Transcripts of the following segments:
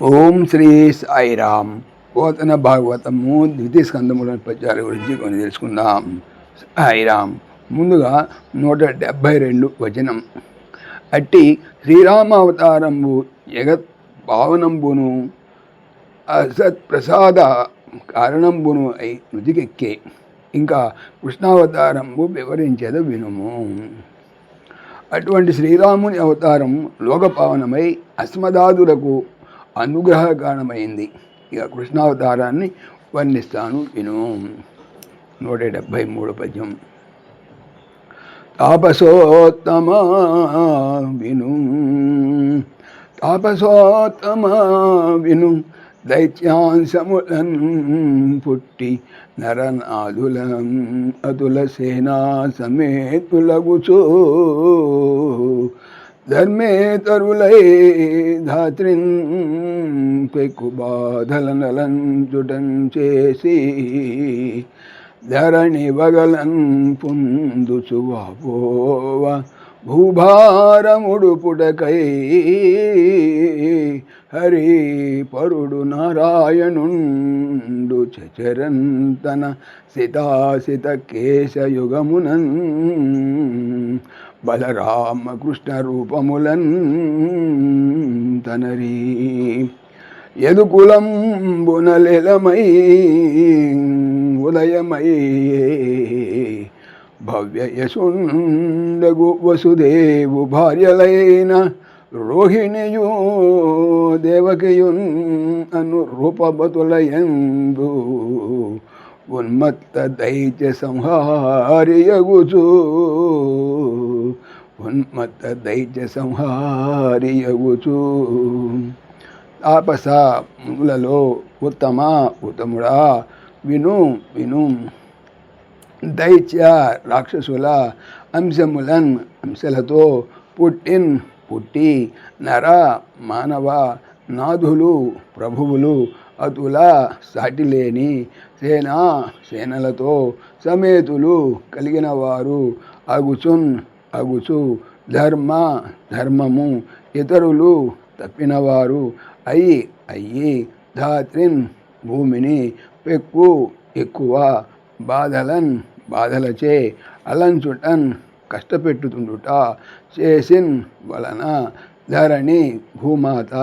ఓం శ్రీ సాయిరామ్. పోతన భాగవతము ద్వితీయ స్కందముల పద్యాల గురించి కొన్ని తెలుసుకుందాం. సాయిరామ్. ముందుగా 172 వచనం. అట్టి శ్రీరామావతారంబు జగత్ పావనంబును అసత్ప్రసాద కారణంబును అయి మృతికెక్కే. ఇంకా కృష్ణావతారంబు వివరించేది వినుము. అటువంటి శ్రీరాముని అవతారం లోకపావనమై అస్మదాదులకు అనుగ్రహ కారణమైంది. ఇక కృష్ణావతారాన్ని వర్ణిస్తాను విను. 173 పద్యం. తాపసోత్తమ విను, తాపసోత్తమ విను, దైత్యాంశములన్ పుట్టి నరనాదులం అతుల సేనా సమేతులగుచో ధర్మేతరులై ధాత్రిన్ పెక్కు బాధలనలన్ జుటం చేసి ధరణి వగలన్ పుందుచు వాపోవ భూభారముడు పుటకై హరి పరుడు నారాయణుండు చచరంతన సితాసిత కేశయుగమునన్ బలరామకృష్ణ రూపములన్ తనరి యదుకులంబునలెలమై ఉదయమై భవ్య యశుండగు వసుదేవు భార్యలైన రోహిణియు దేవకియున్ అను రూపబతులయందు ఉన్మత్త దైత్య సంహారియగుచు ఉన్మత్త దైత్య సంహారియగుచు తాపస మునులలో ఉత్తముడా విను విను. దైత్య రాక్షసుల అంశలతో పుట్టి నర మానవ నాథులు ప్రభువులు అతుల సాటిలేని సేనలతో సమేతులు కలిగిన వారు అగుచు ధర్మము ఇతరులు తప్పినవారు అయ్యి ధాత్రిన్ భూమిని పెక్కు ఎక్కువ బాధలచే అలంచుటన్ కష్టపెట్టుతుండుట చేసిన్ వలన ధరణి భూమాత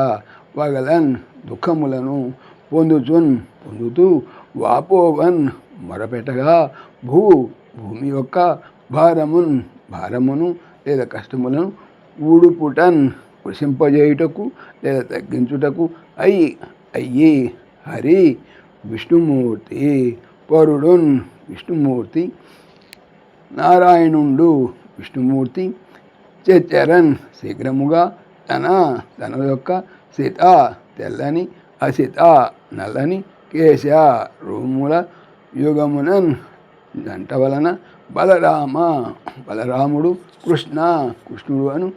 వగలన్ దుఃఖములను పొందుతూ వాపోవన్ మొరపెట్టగా భూమి యొక్క భారమును లేదా కష్టములను ఊడుపుటన్ కృషింపజేయుటకు లేదా తగ్గించుటకు అయ్యి హరి విష్ణుమూర్తి పరుడున్ విష్ణుమూర్తి నారాయణుండు విష్ణుమూర్తి చరన్ శీఘ్రముగా తన యొక్క సీత తెల్లని అసిత నల్లని కేశ రూముల యుగమునన్ జంట వలన బలరాముడు కృష్ణుడు అను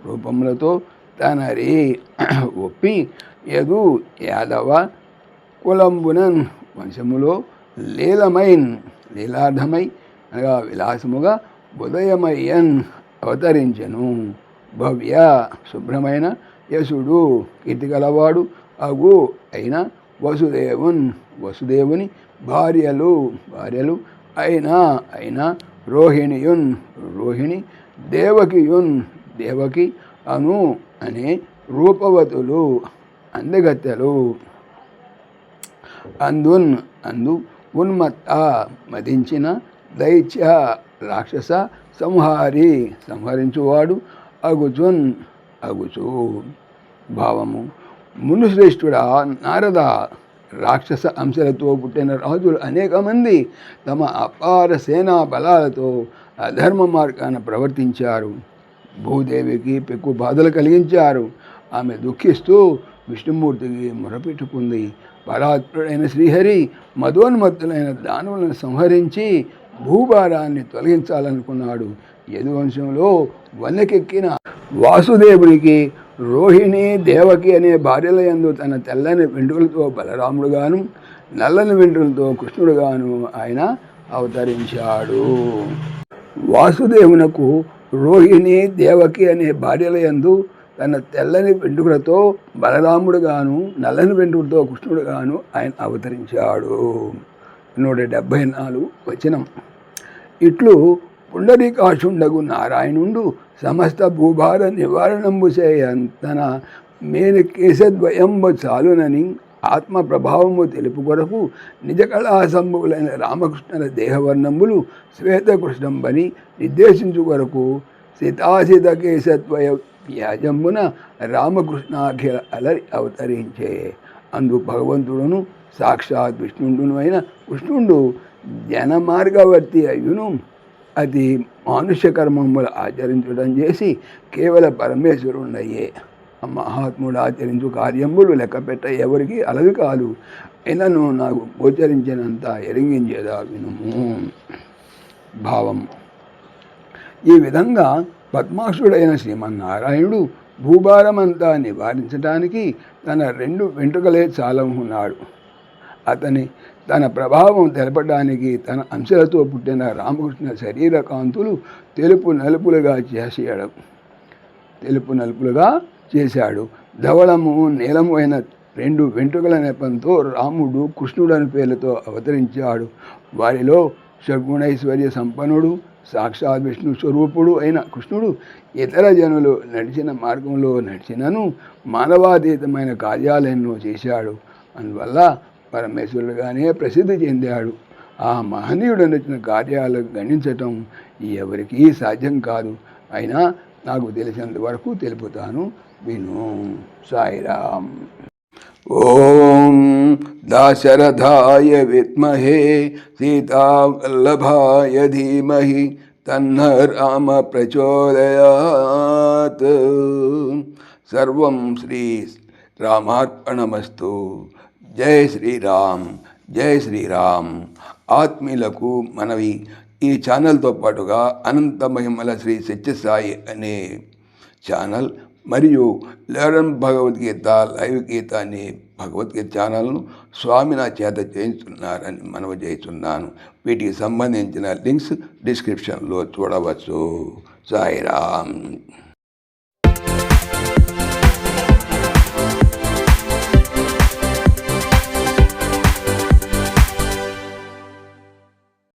రూపములతో తనరి ఒప్పి యాదవ కులంబునన్ వంశములో లీలార్థమై అనగా విలాసముగా ఉదయమయ్యన్ అవతరించెను. భవ్య శుభ్రమైన యశుడు కీర్తి గలవాడు అయిన వసుదేవుని భార్యలు అయిన రోహిణి దేవకి అనే రూపవతులు అందగత్తెలు అందు ఉన్మత్త మదించిన దైత్య రాక్షస సంహరించువాడు అగుచు భావము. మునుశ్రేష్ఠుడా నారద, రాక్షస అంశాలతో పుట్టిన రాజులు అనేక మంది తమ అపార సేనా బలాలతో అధర్మ మార్గాన ప్రవర్తించారు. భూదేవికి పెక్కు బాధలు కలిగించారు. ఆమె దుఃఖిస్తూ విష్ణుమూర్తికి మొరపెట్టుకుంది. పరాత్పరుడైన శ్రీహరి మదోన్మత్తులైన దానవులను సంహరించి భూభారాన్ని తొలగించాలనుకున్నాడు. యదువంశంలో వన్నెకెక్కిన వాసుదేవుడికి రోహిణి దేవకి అనే భార్యల యందు తన తెల్లని వెంట్రుకలతో బలరాముడుగాను నల్లని వెంట్రుకలతో కృష్ణుడుగాను ఆయన అవతరించాడు. వాసుదేవునకు రోహిణి దేవకి అనే భార్యల యందు తన తెల్లని వెంట్రుకలతో బలరాముడుగాను నల్లని వెంట్రుకలతో కృష్ణుడుగాను ఆయన అవతరించాడు. 174 వచనం. ఇట్లు పుండరీకాక్షుండగు నారాయణుండు సమస్త భూభార నివారణంబు చేయంతన మేలు కేశద్వయంబు చాలునని ఆత్మ ప్రభావము తెలుపు కొరకు నిజ కళాసంభవులైన రామకృష్ణుల దేహవర్ణంబులు శ్వేతకృష్ణంబని నిర్దేశించు కొరకు సితాసిత కేశద్వయ వ్యాజంబున రామకృష్ణాఖిల అలరి అవతరించే. అందు భగవంతుడును సాక్షాత్ విష్ణుండును అయిన కృష్ణుండు జనమార్గవర్తి అయ్యును అది మానుష్య కర్మములు ఆచరించడం చేసి కేవల పరమేశ్వరుండయ్యే. మహాత్ముడు ఆచరించు కార్యములు లెక్కపెట్ట ఎవరికి అలవి కాదు. అయినను నాకు గోచరించినంత ఎరింగించేదా వినుము. భావం. ఈ విధంగా పద్మాక్షుడైన శ్రీమన్నారాయణుడు భూభారమంతా నివారించడానికి తన 2 వెంట్రుకలే చాలనుకున్నాడు. తన ప్రభావం తెలపడానికి తన అంశాలతో పుట్టిన రామకృష్ణ శరీర కాంతులు తెలుపు నలుపులుగా చేశాడు. ధవళము నీలము అయిన 2 వెంట్రుకల నెపంతో రాముడు కృష్ణుడని పేర్లతో అవతరించాడు. వారిలో షడ్గుణైశ్వర్య సంపన్నుడు సాక్షాత్ విష్ణు స్వరూపుడు అయిన కృష్ణుడు ఇతర జనులు నడిచిన మార్గంలో నడిచినను మానవాతీతమైన కార్యాలెన్నో చేశాడు. అందువల్ల పరమేశ్వరుడుగానే ప్రసిద్ధి చెందాడు. ఆ మహనీయుడు నడిచిన కార్యాలు గణించటం ఎవరికీ సాధ్యం కాదు. అయినా నాకు తెలిసినంత వరకు తెలుపుతాను, విను. సాయిరామ్. ఓం దాశరథాయ విద్మహే సీతావల్లభాయ ధీమహి తన్న రామ ప్రచోదయాత్. సర్వం శ్రీ రామార్పణమస్తు. జై శ్రీరామ్, జై శ్రీరామ్. ఆత్మీయులకు మనవి, ఈ ఛానల్తో పాటుగా అనంత మహిమల శ్రీ సత్యసాయి అనే ఛానల్ మరియు లెర్న్ భగవద్గీత లైవ్ గీత అనే భగవద్గీత ఛానల్ను స్వామి నా చేత చేయించున్నారని మనవి చేస్తున్నాను. వీటికి సంబంధించిన లింక్స్ డిస్క్రిప్షన్లో చూడవచ్చు. సాయిరామ్.